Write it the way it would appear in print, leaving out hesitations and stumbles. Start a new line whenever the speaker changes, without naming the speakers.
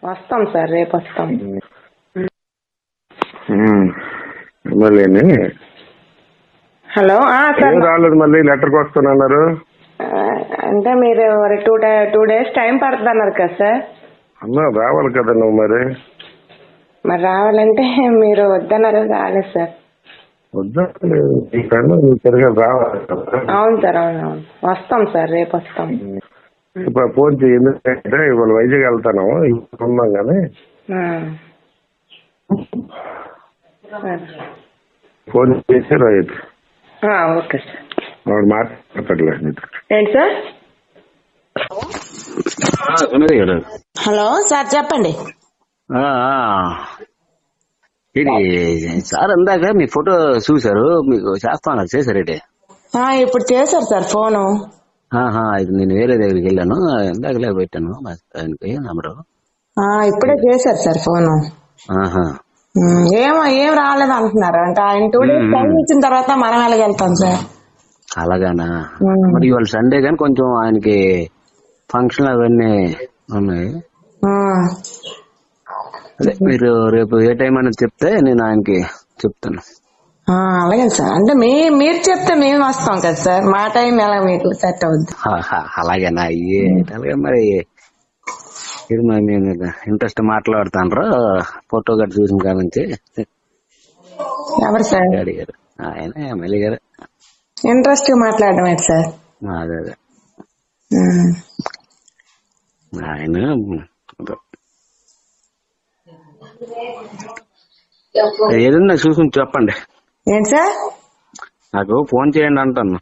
వస్తాం సార్, రేపు వస్తాం.
మళ్ళీ
హలో సార్,
రాలేదు, మళ్ళీ లెటర్కి వస్తానన్నారు.
అంటే మీరు 2 days టైం పడుతుంది అన్నారు కదా సార్.
అన్నా రావాలి కదా నువ్వు మరి
రావాలంటే మీరు వద్దన్నారు, రాలేదు సార్.
వద్దా సరిగా రావాలి కదా.
అవును సార్, అవును వస్తాం సార్, రేపు వస్తాం.
ఇప్పుడు ఫోన్ చేయి, ఎందుకంటే ఇవాళ వైజాగ్ వెళ్తాను, ఇప్పుడు ఉన్నాం కానీ ఫోన్ చేసి రైతు
ఓకే సార్.
వాడు మాట్లాడలేదు.
ఏంటి సార్? హలో సార్, చెప్పండి.
ఇది సార్ ఇందాక మీ ఫోటో చూసారు, మీకు చేస్తాను చేశారేంటి?
ఇప్పుడు చేశారు సార్ ఫోను.
ఇది నేను వేరే దగ్గరికి వెళ్ళాను, ఇందాకలే పెట్టాను ఆయనకి నంబరు.
ఇప్పుడే చేశారు సార్ ఫోను. ఏం రాలేదు అంటున్నారు. అంటే ఆయన 2 days టైం ఇచ్చిన తర్వాత మనం ఎలాగెళ్తాం సార్?
అలాగానా? మరి ఇవాళ సండే కానీ కొంచెం ఆయనకి ఫంక్షన్ అవన్నీ ఉన్నాయి. అదే మీరు రేపు ఏ టైం అనేది చెప్తే నేను ఆయనకి చెప్తాను.
అలాగే సార్. అంటే మీరు చెప్తే మేము వస్తాం కదా సార్, మా టైం ఎలా మీకు సెట్ అవుద్ది?
అలాగేనా? అలాగే మరి ఇది మేము ఇంట్రెస్ట్ మాట్లాడుతాను. ఫోటో గట్టి చూసిన కాడ నుంచి.
ఎవరు సార్?
అడిగారు ఆయన, ఎమ్మెల్యే గారు.
ఇంట్రెస్ట్ మాట్లాడడం ఏంటి సార్?
అదే ఆయన ఏదన్నా చూసుకుని చెప్పండి.
ఏంటి సార్?
నాకు ఫోన్ చేయండి అంటాను.